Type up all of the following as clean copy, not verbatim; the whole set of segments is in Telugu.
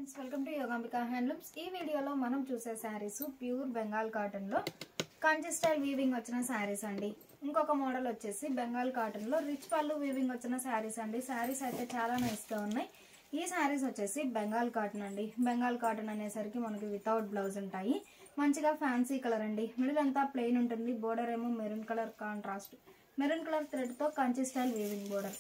Friends welcome to Yogambika handlooms. ఈ వీడియోలో మనం చూసే శారీస్ ప్యూర్ బెంగాల్ కాటన్ లో కంచి స్టైల్ వీవింగ్ వచ్చిన శారీస్ అండి। ఇంకొక మోడల్ వచ్చేసి బెంగాల్ కాటన్ లో రిచ్ పల్లు వీవింగ్ వచ్చిన శారీస్ అండి। శారీస్ అయితే చాలా నైస్ గా ఉన్నాయి। ఈ శారీస్ వచ్చేసి బెంగాల్ కాటన్ అండి। బెంగాల్ కాటన్ అనేసరికి మనకి వితౌట్ బ్లౌజ్ ఉంటాయి। మంచిగా ఫ్యాన్సీ కలర్ అండి। మిడిల్ అంతా ప్లెయిన్ ఉంటుంది। బోర్డర్ ఏమో maroon colour contrast maroon colour thread తో కంచి స్టైల్ వీవింగ్ బోర్డర్।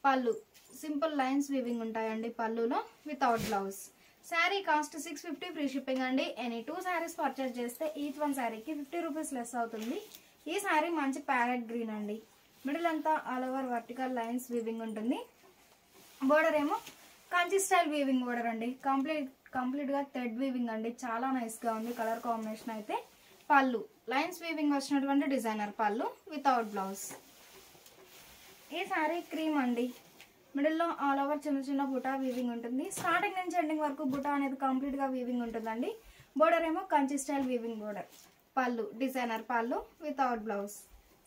పల్లు సింపుల్ లైన్స్ వీవింగ్ ఉంటాయండి పల్లులో without blouse. Sari cost 650 free shipping అండి। ఎనీ 2 శారీస్ పర్చేజ్ చేస్తే ఈచ్ వన్ శారీకి 50 రూపీస్ లెస్ అవుతుంది। ఈ శారీ మంచి ప్యారెట్ గ్రీన్ అండి। మిడిల్ అంతా all over vertical lines weaving ఉంటుంది। బోర్డర్ ఏమో కంచి స్టైల్ వీవింగ్ బోర్డర్ అండి। కంప్లీట్ గా థ్రెడ్ వీవింగ్ అండి। చాలా నైస్ గా ఉంది కలర్ కాంబినేషన్ అయితే। పల్లు లైన్స్ వీవింగ్ వచ్చినటువంటి డిజైనర్ పల్లు వితౌట్ బ్లౌజ్। ఈ శారీ క్రీమ్ అండి। మిడిల్ లో ఆల్ ఓవర్ చిన్న చిన్న బుటా వీవింగ్ ఉంటుంది। స్టార్టింగ్ నుంచి ఎండింగ్ వరకు బుటా అనేది కంప్లీట్ గా వీవింగ్ ఉంటుందండి। బోర్డర్ ఏమో కంచి స్టైల్ వీవింగ్ బోర్డర్। పల్లు డిజైనర్ పల్లు వితౌట్ బ్లౌజ్।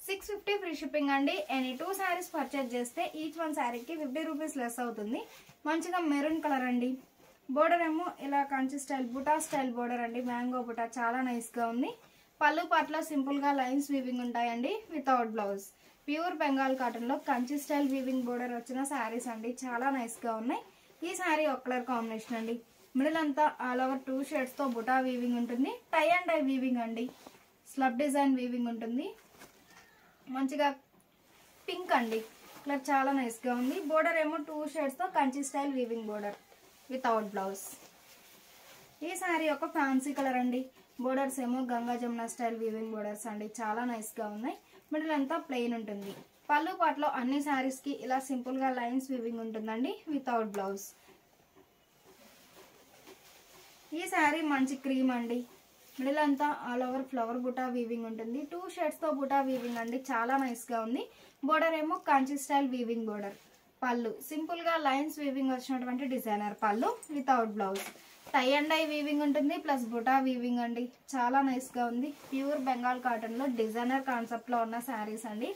650 ఫ్రీ షిప్పింగ్ అండి। ఎనీ 2 శారీస్ పర్చేజ్ చేస్తే ఈచ్ వన్ శారీకి 50 రూపీస్ లెస్ అవుతుంది। మంచిగా మెరూన్ కలర్ అండి। బోర్డర్ ఏమో ఇలా కంచి స్టైల్ బుటా స్టైల్ బోర్డర్ అండి। మ్యాంగో బుటా చాలా నైస్ గా ఉంది। పల్లు పట్ల సింపుల్ గా లైన్స్ వీవింగ్ ఉంటాయండి without blouse. Pure Bengal cotton లో కంచి స్టైల్ వీవింగ్ బోర్డర్ వచ్చిన శారీస్ అండి। చాలా నైస్ గా ఉన్నాయి। ఈ శారీ ఒక కలర్ కాంబినేషన్ అండి। మిడిల్ అంతా ఆల్ ఓవర్ 2 షేడ్స్ తో బుటా వీవింగ్ ఉంటుంది। టై అండ్ డై వీవింగ్ అండి। స్లబ్ డిజైన్ వీవింగ్ ఉంటుంది। మంచిగా పింక్ అండి కలర్ చాలా నైస్ గా ఉంది। బోర్డర్ ఏమో 2 షేడ్స్ తో Kanchi style weaving border without blouse. ఈ శారీ ఒక ఫ్యాన్సీ కలర్ అండి। బోర్డర్స్ ఏమో Ganga Jamuna style weaving borders అండి। చాలా నైస్ గా ఉన్నాయి। మిడిల్ అంతా ప్లెయిన్ ఉంటుంది। పళ్ళు పాటలో అన్ని శారీస్ కి ఇలా సింపుల్ గా లైన్స్ వీవింగ్ ఉంటుందండి వితౌట్ బ్లౌజ్। ఈ శారీ మంచి క్రీమ్ అండి। మిడిల్ అంతా ఆల్ ఓవర్ ఫ్లవర్ బుటా వీవింగ్ ఉంటుంది। 2 షేడ్స్ తో బుటా వీవింగ్ అండి। చాలా నైస్ గా ఉంది। బోర్డర్ ఏమో Kanchi style weaving border. Pallu simple గా లైన్స్ వీవింగ్ వచ్చినటువంటి డిజైనర్ పళ్ళు without blouse. Tie and dye weaving ఉంటుంది ప్లస్ బుటా వీవింగ్ అండి। చాలా నైస్ గా ఉంది। ప్యూర్ బెంగాల్ కాటన్ లో డిజైనర్ కాన్సెప్ట్ లో ఉన్న శారీస్ అండి।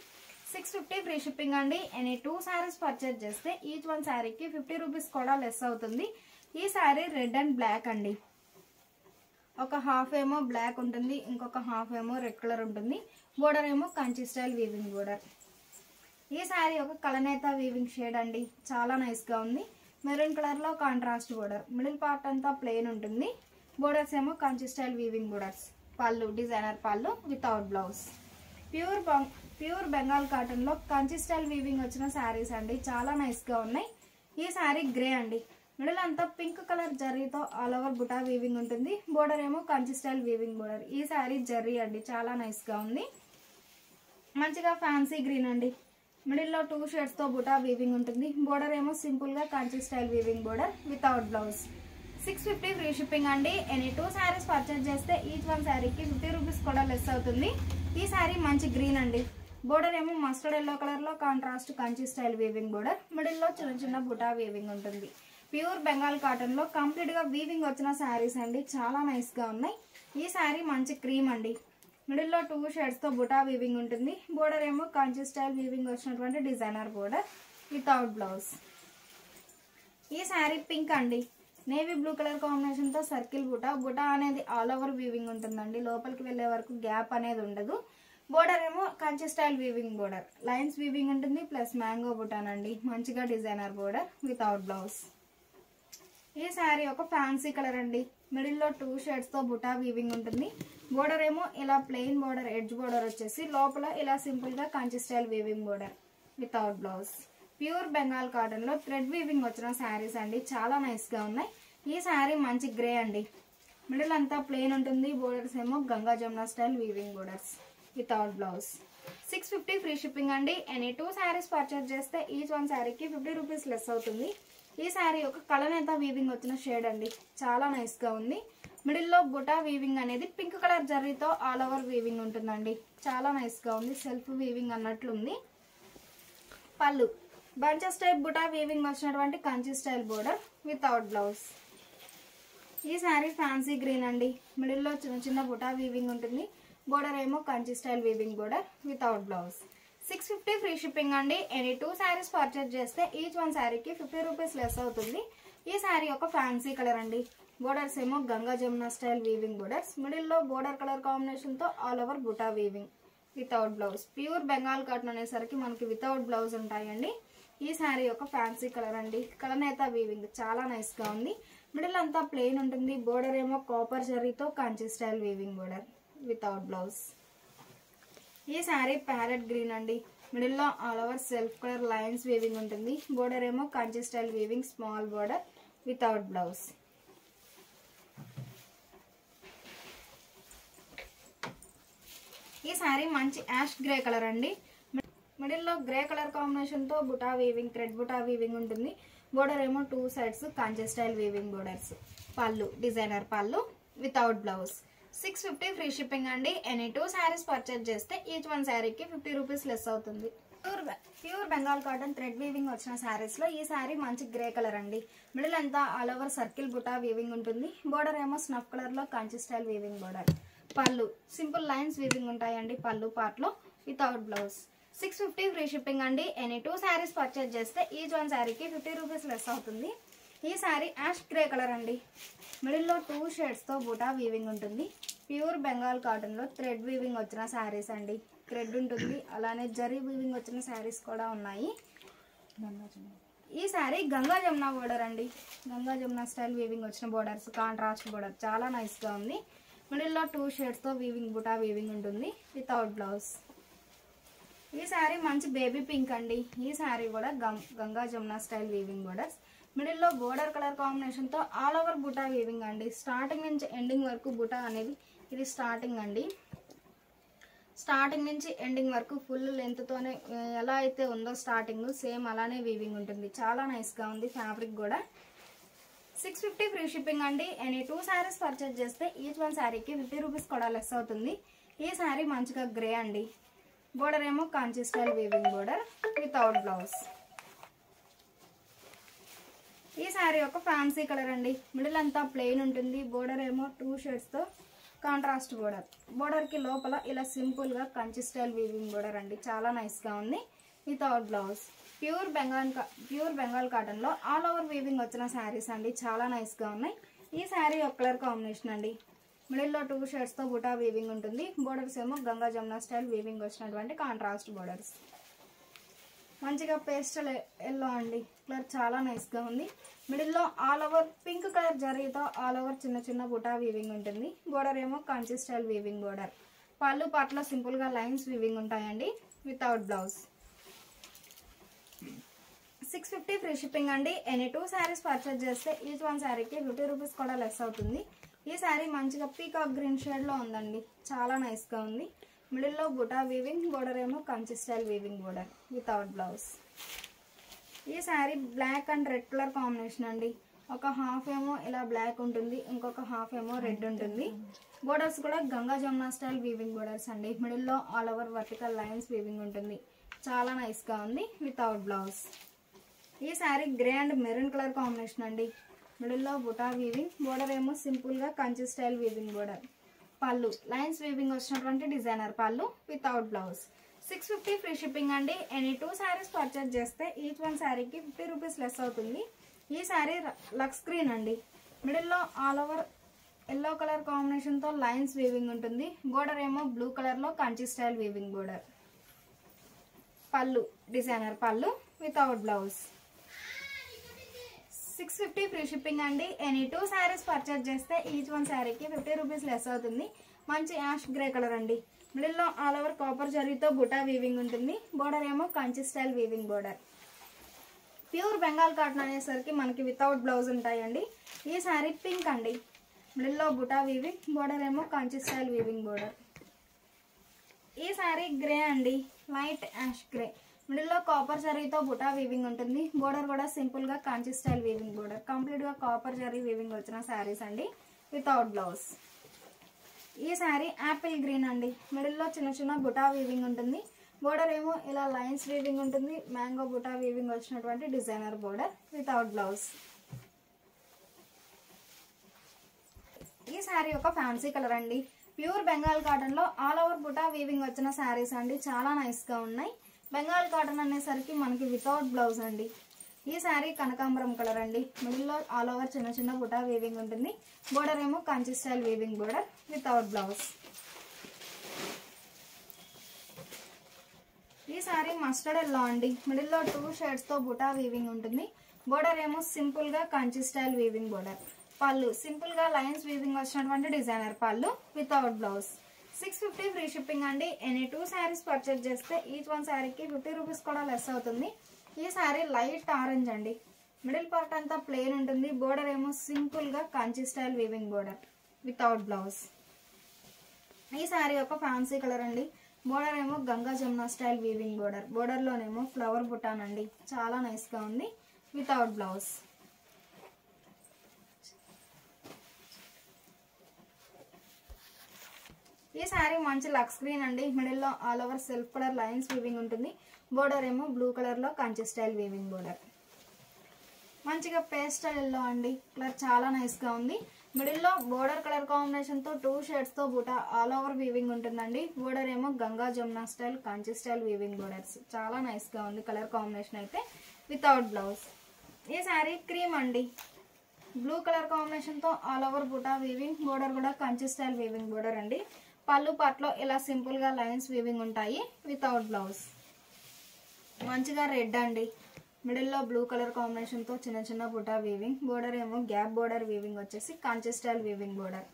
650 ఫ్రీ షిప్పింగ్ అండి। ఎనీ 2 శారీస్ పర్చేజ్ చేస్తే ఈచ్ వన్ శారీకి 50 రూపీస్ కూడా లెస్ అవుతుంది। ఈ శారీ రెడ్ అండ్ బ్లాక్ అండి। ఒక హాఫ్ ఏమో బ్లాక్ ఉంటుంది, ఇంకొక హాఫ్ ఏమో రెడ్ కలర్ ఉంటుంది। బోర్డర్ ఏమో కంచి స్టైల్ వీవింగ్ బోర్డర్। ఈ శారీ ఒక కలనేత వీవింగ్ షేడ్ అండి। చాలా నైస్ గా ఉంది। మెరూన్ కలర్ లో కాంట్రాస్ట్ బోర్డర్। మిడిల్ పార్ట్ అంతా ప్లెయిన్ ఉంటుంది। బోర్డర్స్ ఏమో Kanchi style weaving borders. Pallu designer పళ్ళు without blouse. Pure Bengal cotton లో కంచి స్టైల్ వీవింగ్ వచ్చిన శారీస్ అండి। చాలా నైస్ గా ఉన్నాయి। ఈ శారీ గ్రే అండి। మిడిల్ అంతా పింక్ కలర్ జర్రీతో ఆల్ ఓవర్ బుటా వీవింగ్ ఉంటుంది। బోర్డర్ ఏమో కంచి స్టైల్ వీవింగ్ బోర్డర్। ఈ శారీ జర్రీ అండి। చాలా నైస్ గా ఉంది। మంచిగా ఫ్యాన్సీ గ్రీన్ అండి। మిడిల్ లో 2 షేడ్స్ తో బుటా వీవింగ్ ఉంటుంది। బోర్డర్ ఏమో సింపుల్ గా Kanchi style weaving border without blouse. 650 free shipping అండి। ఎనీ 2 శారీస్ పర్చేజ్ చేస్తే ఈచ్ వన్ శారీకి 50 రూపీస్ కూడా లెస్ అవుతుంది। ఈ శారీ మంచి గ్రీన్ అండి। బోర్డర్ ఏమో మస్టర్డ్ ఎల్లో కలర్ లో contrast Kanchi style weaving border. Middle లో చిన్న చిన్న బుటా వీవింగ్ ఉంటుంది। ప్యూర్ బెంగాల్ కాటన్ లో కంప్లీట్ గా వీవింగ్ వచ్చిన శారీస్ అండి। చాలా నైస్ గా ఉన్నాయి। ఈ శారీ మంచి క్రీమ్ అండి। మిడిల్ లో 2 షేడ్స్ తో బుటా వీవింగ్ ఉంటుంది। బోర్డర్ ఏమో కంచి స్టైల్ వీవింగ్ వచ్చినటువంటి డిజైనర్ బోర్డర్ వితౌట్ బ్లౌజ్। ఈ శారీ పింక్ అండి। నేవీ బ్లూ కలర్ కాంబినేషన్ తో సర్కిల్ బుటా అనేది ఆల్ ఓవర్ వీవింగ్ ఉంటుందండి। లోపలికి వెళ్లే వరకు గ్యాప్ అనేది ఉండదు। బోర్డర్ ఏమో Kanchi style weaving border. Lines weaving ఉంటుంది ప్లస్ మ్యాంగో బుటానండి। మంచిగా డిజైనర్ బోర్డర్ వితౌట్ బ్లౌజ్। ఈ శారీ ఒక ఫ్యాన్సీ కలర్ అండి। మిడిల్ లో 2 షేడ్స్ తో బుటా వీవింగ్ ఉంటుంది। బోర్డర్ ఏమో ఇలా ప్లెయిన్ బోర్డర్ ఎడ్జ్ బోర్డర్ వచ్చేసి లోపల ఇలా సింపుల్ గా Kanchi style weaving border without blouse. Pure Bengal cotton లో థ్రెడ్ వీవింగ్ వచ్చిన శారీస్ అండి। చాలా నైస్ గా ఉన్నాయి। ఈ శారీ మంచి గ్రే అండి। మిడిల్ అంతా ప్లెయిన్ ఉంటుంది। బోర్డర్స్ ఏమో Ganga Jamuna style weaving borders without blouse. 650 free shipping అండి। ఎనీ 2 శారీస్ పర్చేజ్ చేస్తే ఈచ్ వన్ శారీకి 50 రూపీస్ లెస్ అవుతుంది। ఈ శారీ ఒక కలనేత వీవింగ్ వచ్చిన షేడ్ అండి। చాలా నైస్ గా ఉంది। మిడిల్ లో బుటా వీవింగ్ అనేది పింక్ కలర్ జర్రీతో ఆల్ ఓవర్ వీవింగ్ ఉంటుందండి। చాలా నైస్ గా ఉంది। సెల్ఫ్ వీవింగ్ అన్నట్లుంది। Pallu bunches type buta weaving వచ్చినటువంటి Kanchi style border without blouse. ఈ శారీ ఫ్యాన్సీ గ్రీన్ అండి। మిడిల్ లో చిన్న చిన్న బుటా వీవింగ్ ఉంటుంది। బోర్డర్ ఏమో Kanchi style weaving border without blouse. 650 free shipping అండి। ఎనీ 2 శారీస్ పర్చేజ్ చేస్తే ఈచ్ వన్ శారీకి 50 రూపీస్ లెస్ అవుతుంది। ఈ శారీ ఒక ఫ్యాన్సీ కలర్ అండి. బోర్డర్స్ ఏమో Ganga Jamuna style weaving borders. మిడిల్లో బోర్డర్ కలర్ కాంబినేషన్ తో ఆల్ ఓవర్ బుటా weaving without blouse. Pure Bengal cotton అనేసరికి మనకి వితౌట్ బ్లౌజ్ ఉంటాయండి. ఈ శారీ ఒక ఫ్యాన్సీ కలర్ అండి. కలనేత వీవింగ్ చాలా నైస్ గా ఉంది. మిడిల్ అంతా ప్లెయిన్ ఉంటుంది. బోర్డర్ ఏమో కాపర్ జరీతో Kanchi style weaving border without blouse. ఈ శారీ ప్యారెట్ గ్రీన్ అండి. మిడిల్లో all over self colour lines weaving ఉంటుంది. బోర్డర్ ఏమో Kanchi style weaving small border without blouse. ఈ శారీ మంచి యాష్ గ్రే కలర్ అండి. మిడిల్లో గ్రే కలర్ కాంబినేషన్ తో బుటా వీవింగ్ థ్రెడ్ బుటా వీవింగ్ ఉంటుంది. బోర్డర్ ఏమో 2 sides Kanchi style weaving borders. Pallu designer పళ్ళు వితౌట్ బ్లౌజ్. 650 ఫ్రీ షిప్పింగ్ అండి. ఎనీ 2 శారీస్ పర్చేజ్ చేస్తే ఈచ్ వన్ శారీకి 50 రూపీస్ లెస్ అవుతుంది. Pure Bengal cotton thread weaving వచ్చిన శారీస్ లో ఈ శారీ మంచి గ్రే కలర్ అండి. మిడిల్ అంతా ఆల్ ఓవర్ సర్కిల్ బుటా వీవింగ్ ఉంటుంది. బోర్డర్ ఏమో స్నఫ్ కలర్ లో Kanchi style weaving border. Pallu simple lines weaving ఉంటాయండి పళ్ళు పార్ట్ లో వితౌట్ బ్లౌజ్. 650 ఫ్రీ షిప్పింగ్ అండి. ఎనీ 2 శారీస్ పర్చేజ్ చేస్తే ఈచ్ వన్ శారీకి 50 రూపీస్ లెస్ అవుతుంది. ఈ శారీ యాష్ గ్రే కలర్ అండి. మిడిల్లో 2 షేడ్స్ తో బుటా వీవింగ్ ఉంటుంది. ప్యూర్ బెంగాల్ కాటన్ లో థ్రెడ్ వీవింగ్ వచ్చిన శారీస్ అండి. థ్రెడ్ ఉంటుంది, అలానే జరీ వీవింగ్ వచ్చిన శారీస్ కూడా ఉన్నాయి. ఈ శారీ గంగా జమున బోర్డర్ అండి. గంగా జమున స్టైల్ వీవింగ్ వచ్చిన బోర్డర్స్ కాంట్రాస్ట్ బోర్డర్ చాలా నైస్ గా ఉంది. మిడిల్లో 2 షేడ్స్ తో వీవింగ్ బుటా వీవింగ్ ఉంటుంది వితౌట్ బ్లౌజ్. ఈ శారీ మంచి బేబీ పింక్ అండి. ఈ శారీ కూడా Ganga Jamuna style weaving borders. మిడిల్లో బోర్డర్ కలర్ కాంబినేషన్ తో ఆల్ ఓవర్ బుటా వీవింగ్ అండి. స్టార్టింగ్ నుంచి ఎండింగ్ వరకు బుటా అనేది ఇది స్టార్టింగ్ అండి. స్టార్టింగ్ నుంచి ఎండింగ్ వరకు ఫుల్ లెంత్ తోనే ఎలా అయితే ఉందో స్టార్టింగ్ సేమ్ అలానే వీవింగ్ ఉంటుంది. చాలా నైస్ గా ఉంది ఫ్యాబ్రిక్ కూడా. 650 ఫ్రీ షిప్పింగ్ అండి. ఎనీ 2 శారీస్ పర్చేజ్ చేస్తే ఈచ్ వన్ శారీకి 50 రూపీస్ కూడా లెస్ అవుతుంది. ఈ శారీ మంచిగా గ్రే అండి. బోర్డర్ ఏమో కాంచి style weaving border without blouse. ఈ శారీ ఒక ఫ్యాన్సీ కలర్ అండి. మిడిల్ అంతా ప్లెయిన్ ఉంటుంది. బోర్డర్ ఏమో 2 షేడ్స్ తో కాంట్రాస్ట్ బోర్డర్. బోర్డర్ కి లోపల ఇలా సింపుల్ గా కంచి స్టైల్ వీవింగ్ బోర్డర్ అండి. చాలా నైస్ గా ఉంది without blouse. Pure Bengal cotton లో ఆల్ ఓవర్ వీవింగ్ వచ్చిన శారీస్ అండి. చాలా నైస్ గా ఉన్నాయి. ఈ శారీ ఒక కలర్ కాంబినేషన్ అండి. మిడిల్లో 2 షేడ్స్ తో బుటా వీవింగ్ ఉంటుంది. బోర్డర్స్ ఏమో గంగా జమున స్టైల్ వీవింగ్ వచ్చినటువంటి కాంట్రాస్ట్ బోర్డర్స్. మంచిగా పేస్టల్ ఎల్లో అండి. కలర్ చాలా నైస్ గా ఉంది. మిడిల్లో ఆల్ ఓవర్ పింక్ కలర్ జరీతో ఆల్ ఓవర్ చిన్న చిన్న బుటా వీవింగ్ ఉంటుంది. బోర్డర్ ఏమో కంచి స్టైల్ వీవింగ్ బోర్డర్. పళ్ళు పాటలో సింపుల్ గా లైన్స్ వీవింగ్ ఉంటాయండి వితౌట్ బ్లౌజ్. 650 ఫ్రీ షిప్పింగ్ అండి. ఎనీ 2 శారీస్ పర్చేజ్ చేస్తే ఈచ్ వన్ శారీకి 50 రూపీస్ కూడా లెస్ అవుతుంది. ఈ శారీ మంచిగా పీకాక్ గ్రీన్ షేడ్ లో ఉందండి. చాలా నైస్ గా ఉంది. మిడిల్లో బుటా వీవింగ్. బోర్డర్ ఏమో Kanchi style weaving border without blouse. ఈ sari black and red colour combination అండి. ఒక హాఫ్ ఏమో ఇలా బ్లాక్ ఉంటుంది, ఇంకొక హాఫ్ ఏమో రెడ్ ఉంటుంది. బోర్డర్స్ కూడా Ganga Jamuna style weaving borders అండి. మిడిల్లో all over vertical lines weaving ఉంటుంది. చాలా నైస్ గా ఉంది వితౌట్ బ్లౌజ్. ఈ sari grey and maroon colour combination అండి. మిడిల్లో బుటా వీవింగ్. బోర్డర్ ఏమో సింపుల్ గా కంచి స్టైల్ వీవింగ్ బోర్డర్. పళ్ళు లైన్స్ వీవింగ్ వచ్చినటువంటి డిజైనర్ పళ్ళు వితౌట్ బ్లౌజ్. 650 ఫ్రీ షిప్పింగ్ అండి. ఎనీ 2 శారీస్ పర్చేజ్ చేస్తే ఈచ్ వన్ శారీకి 50 రూపీస్ లెస్ అవుతుంది. ఈ శారీ లక్స్ గ్రీన్ అండి. మిడిల్లో all over yellow colour combination తో లైన్స్ వీవింగ్ ఉంటుంది. బోర్డర్ ఏమో బ్లూ కలర్ లో కంచి స్టైల్ వీవింగ్ బోర్డర్. పళ్ళు డిజైనర్ పళ్ళు వితౌట్ బ్లౌజ్. 650 ఫ్రీ షిప్పింగ్ అండి. ఎనీ 2 శారీస్ పర్చేజ్ చేస్తే ఈచ్ వన్ శారీకి 50 రూపీస్ లెస్ అవుతుంది. మంచి యాష్ గ్రే కలర్ అండి. మిడిల్లో ఆల్ ఓవర్ కాపర్ జరీతో బుటా వీవింగ్ ఉంటుంది. బోర్డర్ ఏమో Kanchi style weaving border. Pure Bengal cotton అనేసరికి మనకి వితౌట్ బ్లౌజ్ ఉంటాయండి. ఈ శారీ పింక్ అండి. మిడిల్లో బుటా వీవింగ్. బోర్డర్ ఏమో కంచి స్టైల్ వీవింగ్ బోర్డర్. ఈ శారీ గ్రే అండి. Light ash grey. మిడిల్లో కాపర్ జరీతో బుటా వీవింగ్ ఉంటుంది. బోర్డర్ కూడా సింపుల్ గా Kanchi style weaving border. Complete గా కాపర్ జరీ వీవింగ్ వచ్చిన శారీస్ అండి వితౌట్ బ్లౌజ్. ఈ శారీ యాపిల్ గ్రీన్ అండి. మిడిల్లో చిన్న చిన్న బుటా వీవింగ్ ఉంటుంది. బోర్డర్ ఏమో ఇలా లైన్స్ వీవింగ్ ఉంటుంది. మ్యాంగో బుటా వీవింగ్ వచ్చినటువంటి డిజైనర్ బోర్డర్ వితౌట్ బ్లౌజ్. ఈ శారీ ఒక ఫ్యాన్సీ కలర్ అండి. ప్యూర్ బెంగాల్ కాటన్ లో ఆల్ ఓవర్ బుటా వీవింగ్ వచ్చిన శారీస్ అండి. చాలా నైస్ గా ఉన్నాయి. బెంగాల్ కాటన్ అనేసరికి మనకి వితౌట్ బ్లౌజ్ అండి. ఈ శారీ కనకాంబరం కలర్ అండి. మిడిల్లో ఆల్ ఓవర్ చిన్న చిన్న బుటా వీవింగ్ ఉంటుంది. బోర్డర్ ఏమో Kanchi style weaving border without blouse. ఈ శారీ మస్టర్డ్ ఎల్లో అండి. మిడిల్లో 2 షేడ్స్ తో బుటా వీవింగ్ ఉంటుంది. బోర్డర్ ఏమో సింపుల్ గా Kanchi style weaving border. Pallu simple గా లైన్స్ వీవింగ్ వచ్చినటువంటి డిజైనర్ పళ్ళు వితౌట్ బ్లౌజ్. 650 ఫ్రీ షిప్పింగ్ అండి. ఎనీ 2 శారీస్ పర్చేజ్ చేస్తే ఈచ్ వన్ శారీకి 50 రూపీస్ కూడా లెస్ అవుతుంది. ఈ శారీ లైట్ ఆరెంజ్ అండి. మిడిల్ పార్ట్ అంతా ప్లెయిన్ ఉంటుంది. బోర్డర్ ఏమో సింపుల్ గా Kanchi style weaving border without blouse. ఈ శారీ ఒక ఫ్యాన్సీ కలర్ అండి. బోర్డర్ ఏమో Ganga Jamuna style weaving border. Border లోనేమో ఫ్లవర్ బుటాన్ అండి. చాలా నైస్ గా ఉంది వితౌట్ బ్లౌజ్. ఈ శారీ మంచి లక్స్ గ్రీన్ అండి. మిడిల్ లో all over self colour lines weaving ఉంటుంది. బోర్డర్ ఏమో బ్లూ కలర్ లో కంచి స్టైల్ వీవింగ్ బోర్డర్. మంచిగా పేస్టల్ ఎల్లో అండి. కలర్ చాలా నైస్ గా ఉంది. మిడిల్ లో బోర్డర్ కలర్ కాంబినేషన్ తో 2 షేడ్స్ తో బుటా ఆల్ ఓవర్ వీవింగ్ ఉంటుందండి. బోర్డర్ ఏమో Ganga Jamuna style Kanchi style weaving borders. చాలా నైస్ గా ఉంది కలర్ కాంబినేషన్ అయితే వితౌట్ బ్లౌజ్. ఈ శారీ క్రీమ్ అండి. బ్లూ కలర్ కాంబినేషన్ తో ఆల్ ఓవర్ బుటా వీవింగ్. బోర్డర్ కూడా కంచి స్టైల్ వీవింగ్ బోర్డర్ అండి. పళ్ళు పార్ట్లో ఇలా సింపుల్ గా లైన్స్ వీవింగ్ ఉంటాయి వితౌట్ బ్లౌజ్. మంచిగా రెడ్ అండి. మిడిల్ లో బ్లూ కలర్ కాంబినేషన్ తో చిన్న చిన్న బుటా వీవింగ్. బోర్డర్ ఏమో గ్యాప్ బోర్డర్ వీవింగ్ వచ్చేసి కంచి స్టైల్ వీవింగ్ బోర్డర్.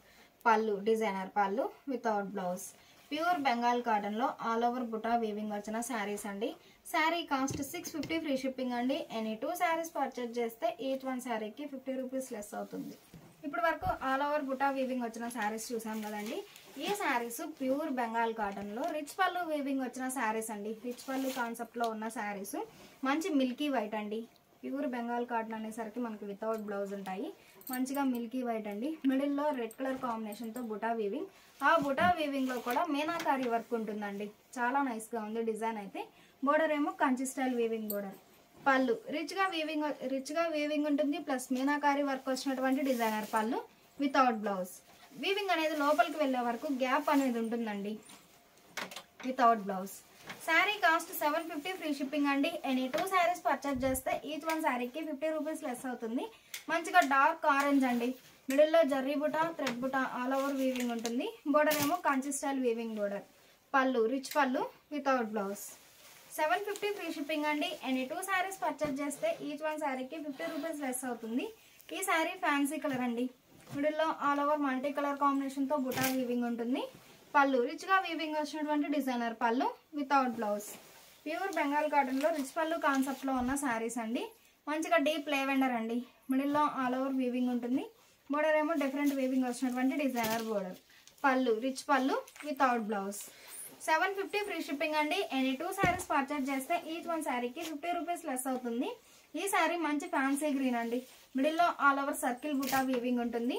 పళ్ళు డిజైనర్ పళ్ళు without blouse. Pure Bengal cotton లో ఆల్ ఓవర్ బుటా వీవింగ్ వచ్చిన శారీస్ అండి. శారీ కాస్ట్ 650 ఫ్రీ షిప్పింగ్ అండి. ఎనీ 2 శారీస్ పర్చేజ్ చేస్తే ఈచ్ వన్ శారీకి 50 రూపీస్ లెస్ అవుతుంది. ఇప్పటి వరకు ఆల్ ఓవర్ బుటా వీవింగ్ వచ్చిన శారీస్ చూసాం కదండి. ఈ శారీస్ ప్యూర్ బెంగాల్ కాటన్ లో రిచ్ పళ్ళు వీవింగ్ వచ్చిన శారీస్ అండి. రిచ్ పళ్ళు కాన్సెప్ట్ లో ఉన్న శారీస్. మంచి మిల్కీ వైట్ అండి. ప్యూర్ బెంగాల్ కాటన్ అనేసరికి మనకి వితౌట్ బ్లౌజ్ ఉంటాయి. మంచిగా మిల్కీ వైట్ అండి. మిడిల్ లో రెడ్ కలర్ కాంబినేషన్ తో బుటా వీవింగ్. ఆ బుటా వీవింగ్ లో కూడా మీనాకారి వర్క్ ఉంటుందండి. చాలా నైస్ గా ఉంది డిజైన్ అయితే. బోర్డర్ ఏమో Kanchi style weaving border. Pallu rich గా వీవింగ్ ఉంటుంది. ప్లస్ మీనాకారి వర్క్ వచ్చినటువంటి డిజైనర్ పళ్ళు వితౌట్ బ్లౌజ్. వీవింగ్ అనేది లోపలికి వెళ్లే వరకు గ్యాప్ అనేది ఉంటుందండి without blouse. Sari cost 750 free shipping అండి. ఎనీ 2 శారీస్ పర్చేజ్ చేస్తే ఈచ్ వన్ శారీకి 50 రూపీస్ లెస్ అవుతుంది. మంచిగా డార్క్ ఆరెంజ్ అండి. మిడిల్ లో zari buta thread buta all over weaving ఉంటుంది. బోర్డర్ ఏమో Kanchi style weaving border. Pallu rich pallu without blouse. 750 free shipping అండి. ఎనీ 2 శారీస్ పర్చేజ్ చేస్తే ఈచ్ వన్ శారీకి 50 రూపీస్ లెస్ అవుతుంది. ఈ శారీ ఫ్యాన్సీ కలర్ అండి. మిడిల్ లో all over multi colour combination తో బుటా వీవింగ్ ఉంటుంది. పళ్ళు రిచ్ గా వీవింగ్ వచ్చినటువంటి డిజైనర్ పళ్ళు without blouse. Pure Bengal cotton లో రిచ్ పళ్ళు కాన్సెప్ట్ లో ఉన్న శారీస్ అండి. మంచిగా డీప్ లేవెండర్ అండి. మిడిల్ లో ఆల్ ఓవర్ వీవింగ్ ఉంటుంది. బోర్డర్ ఏమో డిఫరెంట్ వీవింగ్ వచ్చినటువంటి designer border. Pallu rich pallu without blouse. 750 free shipping అండి. ఎనీ 2 శారీస్ పర్చేజ్ చేస్తే ఈచ్ వన్ శారీకి 50 రూపీస్ లెస్ అవుతుంది. ఈ శారీ మంచి ఫ్యాన్సీ గ్రీన్ అండి. మిడిల్ లో ఆల్ ఓవర్ సర్కిల్ బుటా వీవింగ్ ఉంటుంది.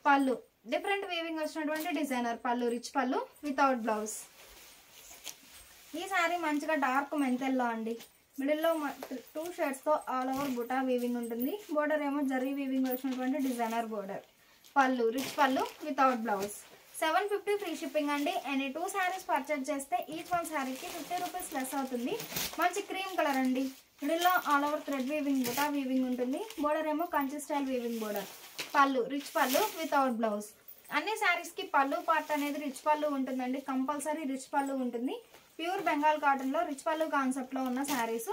పళ్ళు డిఫరెంట్ వీవింగ్ వచ్చినటువంటి డిజైనర్ పళ్ళు రిచ్ పళ్ళు వితౌట్ బ్లౌజ్. ఈ శారీ మంచిగా డార్క్ మెంతెల్లో అండి. మిడిల్ లో 2 షేడ్స్ తో ఆల్ ఓవర్ బుటా వీవింగ్ ఉంటుంది. బోర్డర్ ఏమో జరీ వీవింగ్ వచ్చినటువంటి designer border. Pallu rich pallu without blouse. 750 free shipping అండి. ఎనీ 2 శారీస్ పర్చేజ్ చేస్తే ఈచ్ వన్ శారీకి 50 రూపీస్ లెస్ అవుతుంది. మంచి క్రీమ్ కలర్ అండి. మిడిల్ లో ఆల్ ఓవర్ థ్రెడ్ వీవింగ్ బుటా వీవింగ్ ఉంటుంది. బోర్డర్ ఏమో Kanchi style weaving border. Pallu rich pallu without blouse. అన్ని శారీస్ కి పళ్ళు పార్ట్ అనేది రిచ్ పళ్ళు ఉంటుందండి. కంపల్సరీ రిచ్ పళ్ళు ఉంటుంది. ప్యూర్ బెంగాల్ కాటన్ లో రిచ్ పళ్ళు కాన్సెప్ట్ లో ఉన్న శారీస్.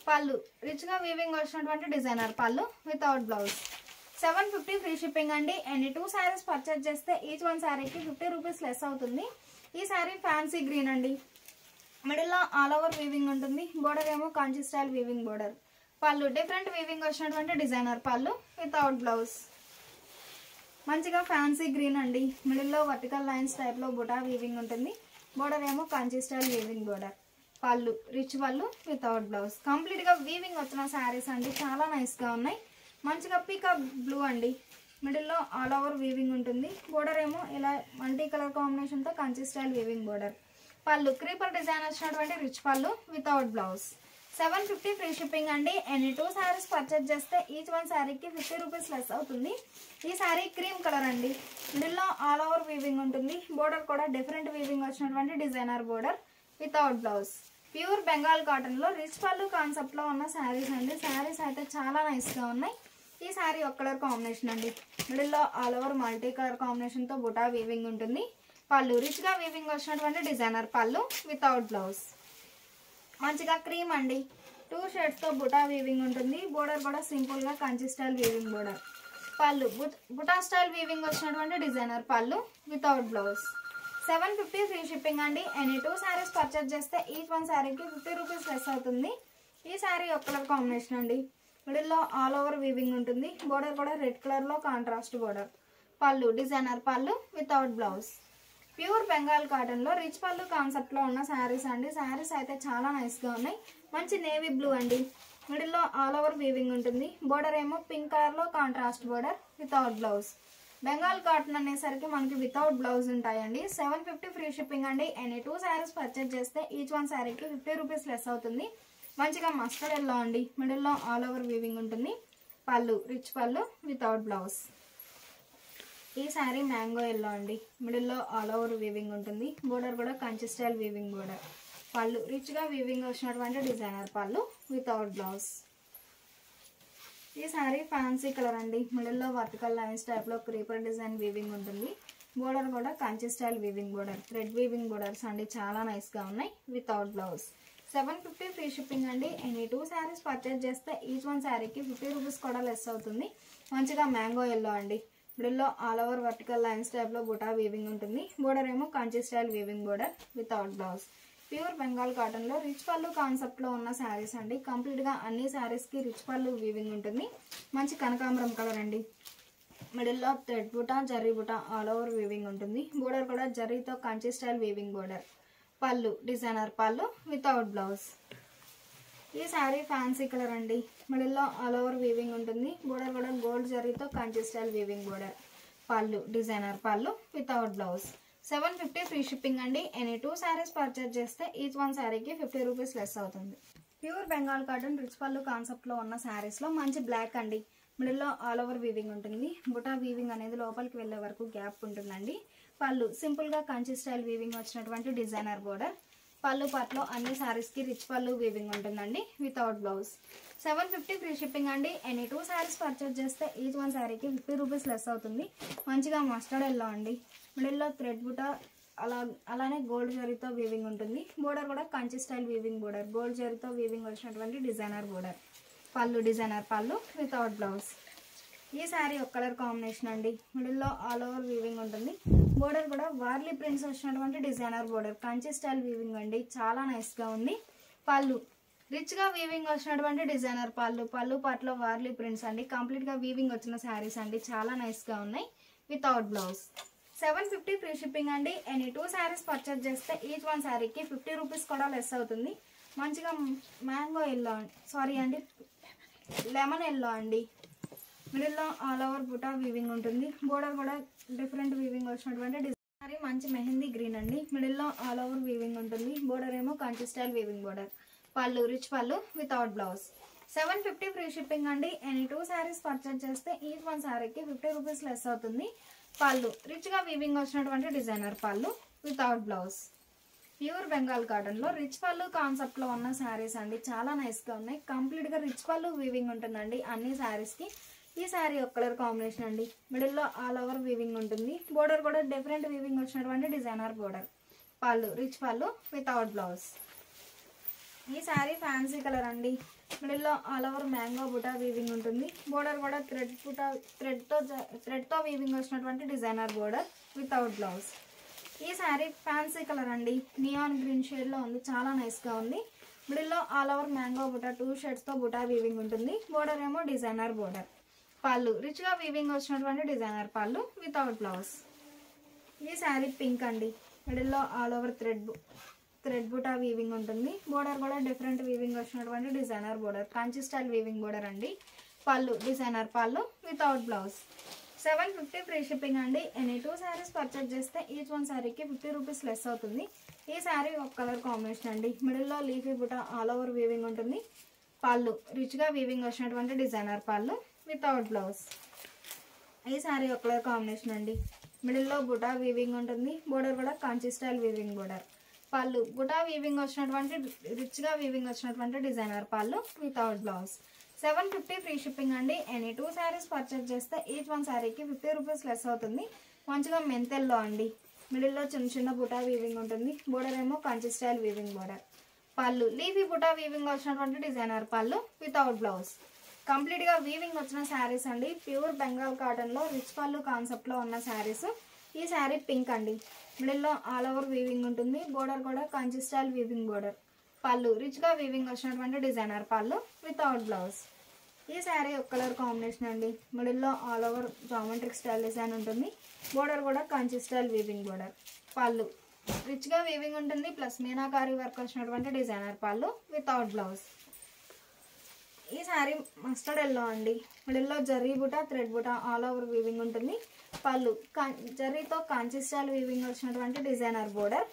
పళ్ళు రిచ్ గా వీవింగ్ వచ్చినటువంటి డిజైనర్ పళ్ళు వితౌట్ బ్లౌజ్. 750 ఫ్రీ షిప్పింగ్ అండి. ఎనీ 2 శారీస్ పర్చేజ్ చేస్తే ఈచ్ వన్ శారీకి 50 రూపీస్ లెస్ అవుతుంది. ఈ శారీ ఫ్యాన్సీ గ్రీన్ అండి. మిడిల్ లో ఆల్ ఓవర్ వీవింగ్ ఉంటుంది. బోర్డర్ ఏమో కంచి స్టైల్ వీవింగ్ బోర్డర్. పళ్ళు డిఫరెంట్ వీవింగ్ వచ్చినటువంటి డిజైనర్ పళ్ళు వితౌట్ బ్లౌజ్. మంచిగా ఫ్యాన్సీ గ్రీన్ అండి. మిడిల్ లో వర్టికల్ లైన్స్ టైప్ లో బుటా వీవింగ్ ఉంటుంది. బోర్డర్ ఏమో Kanchi style weaving border. Pallu rich pallu without blouse. Complete గా వీవింగ్ వచ్చిన శారీస్ అండి. చాలా నైస్ గా ఉన్నాయి. మంచిగా పీకాక్ బ్లూ అండి. మిడిల్ లో ఆల్ ఓవర్ వీవింగ్ ఉంటుంది. బోర్డర్ ఏమో ఇలా మల్టీ కలర్ కాంబినేషన్ తో కంచి స్టైల్ వీవింగ్ బోర్డర్. పళ్ళు క్రీపర్ డిజైన్ వచ్చినటువంటి rich pallu without blouse. 750 free shipping అండి. ఎనీ 2 శారీస్ పర్చేజ్ చేస్తే ఈచ్ వన్ శారీకి 50 రూపీస్ లెస్ అవుతుంది. ఈ శారీ క్రీమ్ కలర్ అండి. మిడిల్ లో ఆల్ ఓవర్ వీవింగ్ ఉంటుంది. బోర్డర్ కూడా డిఫరెంట్ వీవింగ్ వచ్చినటువంటి designer border without blouse. Pure Bengal cotton లో రిచ్ పళ్ళు కాన్సెప్ట్ లో ఉన్న శారీస్ అండి. శారీస్ అయితే చాలా నైస్ గా ఉన్నాయి. ఈ శారీ ఒక కలర్ కాంబినేషన్ అండి. మిడిల్ లో all over multi colour combination తో బుటా వీవింగ్ ఉంటుంది. పళ్ళు రిచ్ గా వీవింగ్ వచ్చినటువంటి డిజైనర్ పళ్ళు వితౌట్ బ్లౌజ్. మంచిగా క్రీమ్ అండి. 2 షేడ్స్ తో బుటా వీవింగ్ ఉంటుంది. బోర్డర్ కూడా సింపుల్ గా కంచి స్టైల్ వీవింగ్ బోర్డర్. పళ్ళు బుటా స్టైల్ వీవింగ్ వచ్చినటువంటి డిజైనర్ పళ్ళు వితౌట్ బ్లౌజ్. 750 ఫ్రీ షిప్పింగ్ అండి. ఎనీ 2 శారీస్ పర్చేజ్ చేస్తే ఈచ్ వన్ శారీకి 50 రూపీస్ లెస్ అవుతుంది. ఈ శారీ ఒక కలర్ కాంబినేషన్ అండి. మిడిల్ లో ఆల్ ఓవర్ వీవింగ్ ఉంటుంది. బోర్డర్ కూడా రెడ్ కలర్ లో కాంట్రాస్ట్ బోర్డర్. పళ్ళు డిజైనర్ పళ్ళు without blouse. Pure Bengal cotton లో రిచ్ పళ్ళు కాన్సెప్ట్ లో ఉన్న శారీస్ అండి. శారీస్ అయితే చాలా నైస్ గా ఉన్నాయి. మంచి నేవీ బ్లూ అండి. మిడిల్ లో ఆల్ ఓవర్ వీవింగ్ ఉంటుంది. బోర్డర్ ఏమో పింక్ కలర్ లో contrast border without blouse. Bengal cotton అనేసరికి మనకి వితౌట్ బ్లౌజ్ ఉంటాయండి. 750 ఫ్రీ షిప్పింగ్ అండి. ఎనీ 2 శారీస్ పర్చేజ్ చేస్తే ఈచ్ వన్ శారీకి 50 రూపీస్ లెస్ అవుతుంది. మంచిగా మస్టర్డ్ ఎల్లో అండి. మిడిల్ లో ఆల్ ఓవర్ వీవింగ్ ఉంటుంది. Pallu rich pallu without blouse. ఈ శారీ మ్యాంగో ఎల్లో అండి. మిడిల్ లో ఆల్ ఓవర్ వీవింగ్ ఉంటుంది. బోర్డర్ కూడా Kanchi style weaving border. Pallu rich గా వీవింగ్ వచ్చినటువంటి డిజైనర్ పళ్ళు వితౌట్ బ్లౌజ్. ఈ శారీ ఫ్యాన్సీ కలర్ అండి. మిడిల్ లో వర్టికల్ లైన్స్ టైప్ లో క్రీపర్ డిజైన్ వీవింగ్ ఉంటుంది. బోర్డర్ కూడా Kanchi style weaving border. Thread weaving borders అండి. చాలా నైస్ గా ఉన్నాయి. Without blouse. 750 ఫ్రీ షిప్పింగ్ అండి. ఎనీ 2 శారీస్ పర్చేజ్ చేస్తే ఈచ్ వన్ శారీకి 50 రూపీస్ కూడా లెస్ అవుతుంది. మంచిగా మ్యాంగో ఎల్లో అండి. మిడిల్ లో all over vertical lines type లో బుటా వీవింగ్ ఉంటుంది. బోర్డర్ ఏమో Kanchi style weaving border without blouse. Pure Bengal cotton లో రిచ్ పళ్ళు కాన్సెప్ట్ లో ఉన్న శారీస్ అండి. కంప్లీట్ గా అన్ని శారీస్ కి రిచ్ పళ్ళు వీవింగ్ ఉంటుంది. మంచి కనకాంబరం కలర్ అండి. మిడిల్ లో థ్రెడ్ బుటా జరీ బుటా ఆల్ ఓవర్ వీవింగ్ ఉంటుంది. బోర్డర్ కూడా జరీతో కంచి స్టైల్ వీవింగ్ బోర్డర్. పళ్ళు డిజైనర్ పళ్ళు వితౌట్ బ్లౌజ్. ఈ శారీ ఫ్యాన్సీ కలర్ అండి. మిడిల్ లో ఆల్ ఓవర్ వీవింగ్ ఉంటుంది. బోర్డర్ కూడా గోల్డ్ జరీతో కంచి స్టైల్ వీవింగ్ బోర్డర్. పళ్ళు డిజైనర్ పళ్ళు వితౌట్ బ్లౌజ్. 750 ఫ్రీ షిప్పింగ్ అండి. ఎనీ 2 శారీస్ పర్చేజ్ చేస్తే ఈచ్ వన్ శారీకి 50 రూపీస్ లెస్ అవుతుంది. Pure Bengal cotton rich pallu concept లో ఉన్న శారీస్ లో మంచి బ్లాక్ అండి. మిడిల్ లో ఆల్ ఓవర్ వీవింగ్ ఉంటుంది. బుటా వీవింగ్ అనేది లోపలికి వెళ్లే వరకు గ్యాప్ ఉంటుందండి. పళ్ళు సింపుల్ గా కంచి స్టైల్ వీవింగ్ వచ్చినటువంటి డిజైనర్ బోర్డర్. పళ్ళు పార్ట్ లో అన్ని శారీస్ కి రిచ్ పళ్ళు వీవింగ్ ఉంటుందండి. Without blouse. 750 ఫ్రీ షిప్పింగ్ అండి. ఎనీ 2 శారీస్ పర్చేజ్ చేస్తే ఈచ్ వన్ శారీకి 50 రూపీస్ లెస్ అవుతుంది. మంచిగా మస్టర్డ్ ఎల్లో అండి. మిడిల్ లో థ్రెడ్ బుటా అలానే గోల్డ్ జరీతో వీవింగ్ ఉంటుంది. బోర్డర్ కూడా Kanchi style weaving border. Gold జరీతో వీవింగ్ వచ్చినటువంటి డిజైనర్ బోర్డర్. పళ్ళు డిజైనర్ పళ్ళు వితౌట్ బ్లౌజ్. ఈ శారీ ఒక కలర్ కాంబినేషన్ అండి. మిడిల్ లో ఆల్ ఓవర్ వీవింగ్ ఉంటుంది. బోర్డర్ కూడా వార్లీ ప్రింట్స్ వచ్చినటువంటి designer border. Kanchi style weaving అండి. చాలా నైస్ గా ఉంది. పళ్ళు రిచ్ గా వీవింగ్ వచ్చినటువంటి డిజైనర్ పళ్ళు. పళ్ళు పార్ట్ లో వార్లీ ప్రింట్స్ అండి. కంప్లీట్ గా వీవింగ్ వచ్చిన శారీస్ అండి. చాలా నైస్ గా ఉన్నాయి. Without blouse. 750 ఫ్రీ షిప్పింగ్ అండి. ఎనీ 2 శారీస్ పర్చేజ్ చేస్తే ఈచ్ వన్ శారీకి 50 రూపీస్ కూడా లెస్ అవుతుంది. మంచిగా మ్యాంగో ఎల్లో సారీ అండి లెమన్ ఎల్లో అండి. మిడిల్ లో ఆల్ ఓవర్ బుటా వీవింగ్ ఉంటుంది. బోర్డర్ కూడా డిఫరెంట్ వీవింగ్ వచ్చినటువంటి డిజైన్. మంచి మెహందీ గ్రీన్ అండి. మిడిల్ లో ఆల్ ఓవర్ వీవింగ్ ఉంటుంది. బోర్డర్ ఏమో Kanchi style weaving border. Pallu rich pallu without blouse. 750 free shipping అండి. ఎనీ 2 శారీస్ పర్చేజ్ చేస్తే ఈచ్ వన్ శారీకి 50 రూపీస్ లెస్ అవుతుంది. పళ్ళు రిచ్ గా వీవింగ్ వచ్చినటువంటి డిజైనర్ పళ్ళు without blouse. Pure Bengal cotton లో రిచ్ పళ్ళు కాన్సెప్ట్ లో ఉన్న శారీస్ అండి. చాలా నైస్ గా ఉన్నాయి. కంప్లీట్ గా రిచ్ పళ్ళు వీవింగ్ ఉంటుందండి అన్ని శారీస్ కి. ఈ శారీ ఒక కలర్ కాంబినేషన్ అండి. మిడిల్ లో ఆల్ ఓవర్ వీవింగ్ ఉంటుంది. బోర్డర్ కూడా డిఫరెంట్ వీవింగ్ వచ్చినటువంటి designer border. Pallu rich pallu without blouse. ఈ శారీ ఫ్యాన్సీ కలర్ అండి. మిడిల్ లో ఆల్ ఓవర్ మ్యాంగో బుటా వీవింగ్ ఉంటుంది. బోర్డర్ కూడా థ్రెడ్ తో వీవింగ్ వచ్చినటువంటి డిజైనర్ బోర్డర్ వితౌట్ బ్లౌజ్. ఈ శారీ ఫ్యాన్సీ కలర్ అండి. నియాన్ గ్రీన్ షేడ్ లో ఉంది. చాలా నైస్ గా ఉంది. మిడిల్ లో ఆల్ ఓవర్ మ్యాంగో బుటా 2 షేడ్స్ తో బుటా వీవింగ్ ఉంటుంది. బోర్డర్ ఏమో డిజైనర్ బోర్డర్. పళ్ళు రిచ్ గా వీవింగ్ వచ్చినటువంటి డిజైనర్ పళ్ళు వితౌట్ బ్లౌజ్. ఈ శారీ పింక్ అండి. మిడిల్ లో ఆల్ ఓవర్ థ్రెడ్ బుటా వీవింగ్ ఉంటుంది. బోర్డర్ కూడా డిఫరెంట్ వీవింగ్ వచ్చినటువంటి designer border. Kanchi style weaving border అండి. పళ్ళు డిజైనర్ పళ్ళు వితౌట్ బ్లౌజ్. 750 ఫ్రీ షిప్పింగ్ అండి. ఎనీ 2 శారీస్ పర్చేజ్ చేస్తే ఈచ్ వన్ శారీకి 50 రూపీస్ లెస్ అవుతుంది. ఈ శారీ ఒక కలర్ కాంబినేషన్ అండి. మిడిల్ లో లీఫీ బుటా ఆల్ ఓవర్ వీవింగ్ ఉంటుంది. పళ్ళు రిచ్ గా వీవింగ్ వచ్చినటువంటి డిజైనర్ పళ్ళు వితౌట్ బ్లౌజ్. ఈ శారీ ఒక కలర్ కాంబినేషన్ అండి. మిడిల్ లో బుటా వీవింగ్ ఉంటుంది. బోర్డర్ కూడా కంచి స్టైల్ వీవింగ్ బోర్డర్. పళ్ళు బుటా వీవింగ్ వచ్చినటువంటి రిచ్గా వీవింగ్ వచ్చినటువంటి డిజైనర్ పళ్ళు వితౌట్ బ్లౌజ్. 750 ఫ్రీ షిప్పింగ్ అండి. ఎనీ 2 శారీస్ పర్చేజ్ చేస్తే ఈచ్ వన్ శారీకి 50 రూపీస్ లెస్ అవుతుంది. మంచిగా మెంతెల్లో అండి. మిడిల్లో చిన్న చిన్న బుటా వీవింగ్ ఉంటుంది. బోర్డర్ ఏమో కంచి స్టైల్ వీవింగ్ బోర్డర్. పళ్ళు లీఫీ బుటా వీవింగ్ వచ్చినటువంటి డిజైనర్ పళ్ళు వితౌట్ బ్లౌజ్. కంప్లీట్గా వీవింగ్ వచ్చిన శారీస్ అండి. ప్యూర్ బెంగాల్ కాటన్లో రిచ్ పళ్ళు కాన్సెప్ట్లో ఉన్న శారీస్. ఈ శారీ పింక్ అండి. మిడిల్లో ఆల్ ఓవర్ వీవింగ్ ఉంటుంది. బోర్డర్ కూడా కంచి స్టైల్ వీవింగ్ బోర్డర్. పళ్ళు రిచ్గా వీవింగ్ వచ్చినటువంటి డిజైనర్ పళ్ళు వితౌట్ బ్లౌజ్. ఈ శారీ ఒక కలర్ కాంబినేషన్ అండి. మిడిల్లో all over geometric style design ఉంటుంది. బోర్డర్ కూడా కంచి స్టైల్ వీవింగ్ బోర్డర్. పళ్ళు రిచ్గా వీవింగ్ ఉంటుంది ప్లస్ మీనాకారి వర్క్ వచ్చినటువంటి డిజైనర్ పళ్ళు వితౌట్ బ్లౌజ్. ఈ శారీ మస్టర్డ్ ఎల్లో అండి. మిడిల్లో zari buta thread buta all over weaving ఉంటుంది. పళ్ళు జర్రీతో కాంచి స్టైల్ వీవింగ్ వచ్చినటువంటి డిజైనర్ బోర్డర్.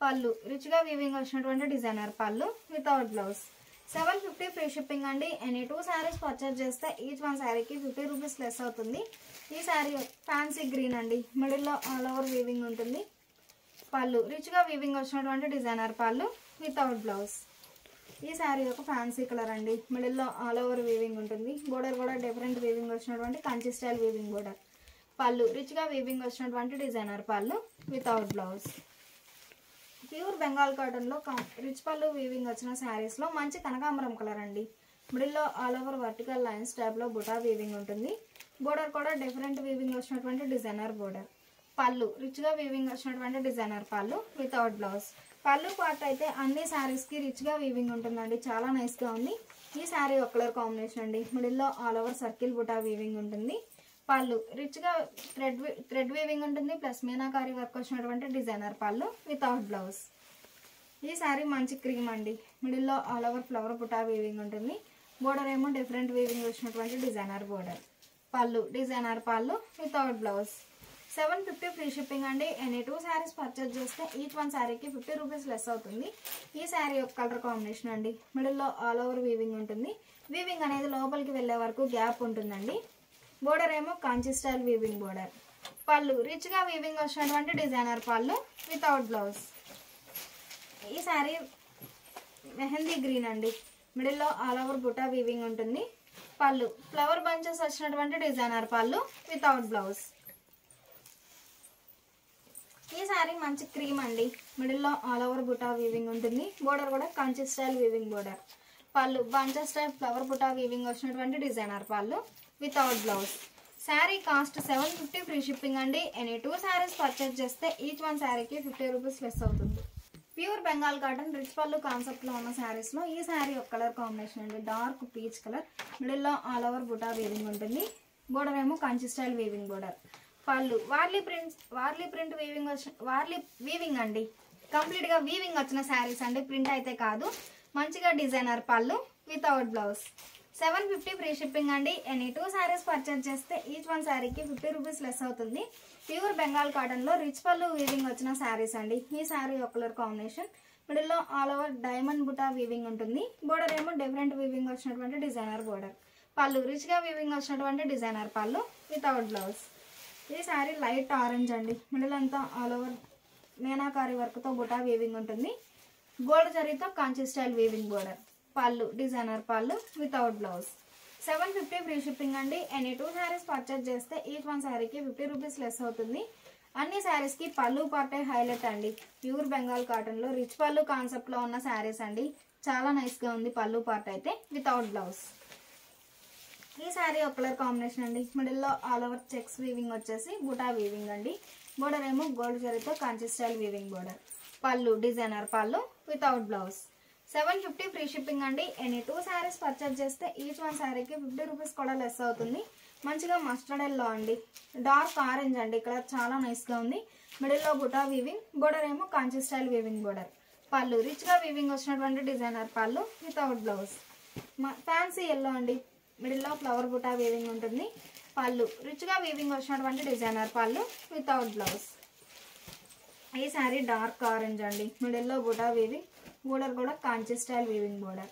పళ్ళు రిచ్గా వీవింగ్ వచ్చినటువంటి డిజైనర్ పళ్ళు వితౌట్ బ్లౌజ్. 750 ఫ్రీ షిప్పింగ్ అండి. ఎనీ 2 శారీస్ పర్చేజ్ చేస్తే ఈచ్ వన్ శారీకి 50 రూపీస్ లెస్ అవుతుంది. ఈ శారీ ఫ్యాన్సీ గ్రీన్ అండి. మిడిల్లో ఆల్ ఓవర్ వీవింగ్ ఉంటుంది. పళ్ళు రిచ్గా వీవింగ్ వచ్చినటువంటి డిజైనర్ పళ్ళు వితౌట్ బ్లౌజ్. ఈ శారీ ఒక ఫ్యాన్సీ కలర్ అండి. మిడిల్లో ఆల్ ఓవర్ వీవింగ్ ఉంటుంది. బోర్డర్ కూడా డిఫరెంట్ వీవింగ్ వచ్చినటువంటి కంచి స్టైల్ వీవింగ్ బోర్డర్. పళ్ళు రిచ్గా వీవింగ్ వచ్చినటువంటి డిజైనర్ పళ్ళు వితౌట్ బ్లౌజ్. ప్యూర్ బెంగాల్ కాటన్లో రిచ్ పళ్ళు వీవింగ్ వచ్చిన శారీస్లో మంచి కనకాంబరం కలర్ అండి. మిడిల్లో ఆల్ ఓవర్ వర్టికల్ లైన్స్ టైప్లో బుటా వీవింగ్ ఉంటుంది. బోర్డర్ కూడా డిఫరెంట్ వీవింగ్ వచ్చినటువంటి డిజైనర్ బోర్డర్. పళ్ళు రిచ్గా వీవింగ్ వచ్చినటువంటి డిజైనర్ పళ్ళు వితౌట్ బ్లౌజ్. పళ్ళు పార్ట్ అయితే అన్ని శారీస్కి రిచ్గా వీవింగ్ ఉంటుందండి. చాలా నైస్గా ఉంది. ఈ శారీ ఒక కలర్ కాంబినేషన్ అండి. మిడిల్లో ఆల్ ఓవర్ సర్కిల్ బుటా వీవింగ్ ఉంటుంది. పళ్ళు రిచ్గా థ్రెడ్ వీవింగ్ ఉంటుంది ప్లస్ మీనాకారి వర్క్ వచ్చినటువంటి డిజైనర్ పళ్ళు వితౌట్ బ్లౌజ్. ఈ శారీ మంచి క్రీమ్ అండి. మిడిల్లో ఆల్ ఓవర్ ఫ్లవర్ బుటా వీవింగ్ ఉంటుంది. బోర్డర్ ఏమో డిఫరెంట్ వీవింగ్ వచ్చినటువంటి డిజైనర్ బోర్డర్. పళ్ళు డిజైనర్ పళ్ళు వితౌట్ బ్లౌజ్. 750 ఫ్రీ షిప్పింగ్ అండి. ఎనీ 2 శారీస్ పర్చేజ్ చేస్తే ఈచ్ వన్ శారీకి 50 రూపీస్ లెస్ అవుతుంది. ఈ శారీ ఒక కలర్ కాంబినేషన్ అండి. మిడిల్లో ఆల్ ఓవర్ వీవింగ్ ఉంటుంది. వీవింగ్ అనేది లోపలికి వెళ్ళే వరకు గ్యాప్ ఉంటుందండి. బోర్డర్ ఏమో కాంచి స్టైల్ వీవింగ్ బోర్డర్. పళ్ళు రిచ్గా వీవింగ్ వచ్చినటువంటి డిజైనర్ పళ్ళు వితౌట్ బ్లౌజ్. ఈ శారీ మెహందీ గ్రీన్ అండి. మిడిల్లో ఆల్ ఓవర్ బుటా వీవింగ్ ఉంటుంది. పళ్ళు ఫ్లవర్ బంచెస్ వచ్చినటువంటి డిజైనర్ పళ్ళు వితౌట్ బ్లౌజ్. ఈ శారీ మంచి క్రీమ్ అండి. మిడిల్లో ఆల్ ఓవర్ బుటా వీవింగ్ ఉంటుంది. బోర్డర్ కూడా Kanchi style weaving border. Pallu bunches type flower బుటా వీవింగ్ వచ్చినటువంటి డిజైనర్ పళ్ళు without blouse. Sari cost 750 free shipping అండి. ఎనీ 2 శారీస్ పర్చేజ్ చేస్తే ఈచ్ వన్ శారీకి 50 రూపీస్ లెస్ అవుతుంది. Pure Bengal cotton rich pallu కాన్సెప్ట్లో ఉన్న శారీస్లో ఈ శారీ ఒక కలర్ కాంబినేషన్ అండి. Dark peach colour. మిడిల్లో ఆల్ ఓవర్ బుటా వీవింగ్ ఉంటుంది. బోర్డర్ ఏమో కంచి స్టైల్ వీవింగ్ బోర్డర్. పళ్ళు వార్లీ ప్రింట్ వీవింగ్ అండి. కంప్లీట్గా వీవింగ్ వచ్చిన శారీస్ అండి. ప్రింట్ అయితే కాదు. మంచిగా డిజైనర్ పళ్ళు వితౌట్ బ్లౌజ్. 750 ఫ్రీ షిప్పింగ్ అండి. ఎనీ 2 శారీస్ పర్చేజ్ చేస్తే ఈచ్ వన్ శారీకి 50 రూపీస్ లెస్ అవుతుంది. ప్యూర్ బెంగాల్ కాటన్లో రిచ్ పళ్ళు వీవింగ్ వచ్చిన శారీస్ అండి. ఈ శారీ ఒక కలర్ కాంబినేషన్. మిడిల్లో ఆల్ ఓవర్ డైమండ్ బుటా వీవింగ్ ఉంటుంది. బోర్డర్ ఏమో డిఫరెంట్ వీవింగ్ వచ్చినటువంటి డిజైనర్ బోర్డర్. పళ్ళు రిచ్గా వీవింగ్ వచ్చినటువంటి డిజైనర్ పళ్ళు వితౌట్ బ్లౌజ్. ఈ శారీ లైట్ ఆరెంజ్ అండి. మిడిల్ అంతా ఆల్ ఓవర్ మీనాకారి వర్క్తో బుటా వీవింగ్ ఉంటుంది. గోల్డ్ జరీతో కాంచి స్టైల్ వీవింగ్ బోర్డర్. పళ్ళు డిజైనర్ పళ్ళు వితౌట్ బ్లౌజ్. 750 ఫ్రీ షిప్పింగ్ అండి. ఎనీ 2 శారీస్ పర్చేజ్ చేస్తే ఈచ్ వన్ శారీకి 50 రూపీస్ లెస్ అవుతుంది. అన్ని శారీస్కి పళ్ళు పార్టే హైలైట్ అండి. ప్యూర్ బెంగాల్ కాటన్లో రిచ్ పళ్ళు కాన్సెప్ట్లో ఉన్న శారీస్ అండి. చాలా నైస్గా ఉంది పళ్ళు పార్ట్ అయితే వితౌట్ బ్లౌజ్. ఈ శారీ ఒక కలర్ కాంబినేషన్ అండి. మిడిల్లో ఆల్ ఓవర్ చెక్స్ వీవింగ్ వచ్చేసి బుటా వీవింగ్ అండి. బోర్డర్ ఏమో గోల్డ్ జరీతో కాంచి స్టైల్ వీవింగ్ బోర్డర్. పళ్ళు డిజైనర్ పళ్ళు వితౌట్ బ్లౌజ్. 750 ఫ్రీ షిప్పింగ్ అండి. ఎనీ 2 శారీస్ పర్చేజ్ చేస్తే ఈచ్ వన్ శారీకి 50 రూపీస్ కూడా లెస్ అవుతుంది. మంచిగా మస్టర్డ్ ఎల్లో అండి. డార్క్ ఆరెంజ్ అండి. కలర్ చాలా నైస్గా ఉంది. మిడిల్లో బుటా వీవింగ్. బోర్డర్ ఏమో కాంచి స్టైల్ వీవింగ్ బోర్డర్. పళ్ళు రిచ్గా వీవింగ్ వచ్చినటువంటి డిజైనర్ పళ్ళు వితౌట్ బ్లౌజ్. ఫ్యాన్సీ ఎల్లో అండి. మిడిల్లో ఫ్లవర్ బుటా వీవింగ్ ఉంటుంది. పళ్ళు రిచ్గా వీవింగ్ వచ్చినటువంటి డిజైనర్ పళ్ళు వితౌట్ బ్లౌజ్. ఈ శారీ డార్క్ ఆరెంజ్ అండి. మిడిల్లో బుటా వీవింగ్. బోర్డర్ కూడా కాంచి స్టైల్ వీవింగ్ బోర్డర్.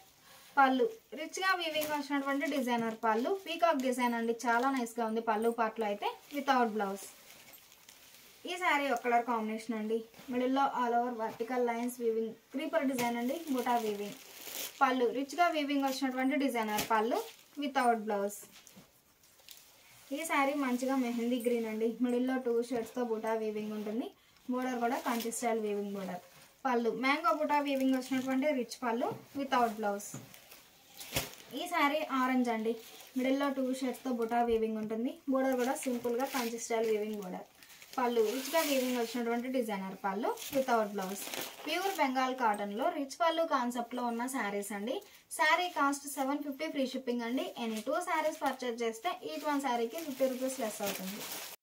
పళ్ళు రిచ్గా వీవింగ్ వచ్చినటువంటి డిజైనర్ పళ్ళు. పీకాక్ డిజైన్ అండి. చాలా నైస్గా ఉంది పళ్ళు పార్ట్లో అయితే వితౌట్ బ్లౌజ్. ఈ శారీ ఒక కలర్ కాంబినేషన్ అండి. మిడిల్లో all over vertical lines weaving, creeper design అండి, బుటా వీవింగ్. పళ్ళు రిచ్గా వీవింగ్ వచ్చినటువంటి డిజైనర్ పళ్ళు వితౌట్ బ్లౌజ్. ఈ శారీ మంచిగా మెహందీ గ్రీన్ అండి. మిడిల్లో 2 షేడ్స్తో బుటా వీవింగ్ ఉంటుంది. బోర్డర్ కూడా కంచి స్టైల్ వీవింగ్ బోర్డర్. పళ్ళు మ్యాంగో బుటా వీవింగ్ వచ్చినటువంటి రిచ్ పళ్ళు వితౌట్ బ్లౌజ్. ఈ శారీ ఆరెంజ్ అండి. మిడిల్లో 2 షేడ్స్తో బుటా వీవింగ్ ఉంటుంది. బోర్డర్ కూడా సింపుల్గా కంచి స్టైల్ వీవింగ్ బోర్డర్. పళ్ళు రిచ్గా వీవింగ్ వచ్చినటువంటి డిజైనర్ పళ్ళు వితౌట్ బ్లౌజ్. ప్యూర్ బెంగాల్ కాటన్లో రిచ్ పళ్ళు కాన్సెప్ట్లో ఉన్న శారీస్ అండి. శారీ కాస్ట్ 750 ఫ్రీ షిప్పింగ్ అండి. ఎనీ 2 శారీస్ పర్చేజ్ చేస్తే ఈచ్ 1 శారీకి 50 రూపీస్ లెస్ అవుతుంది.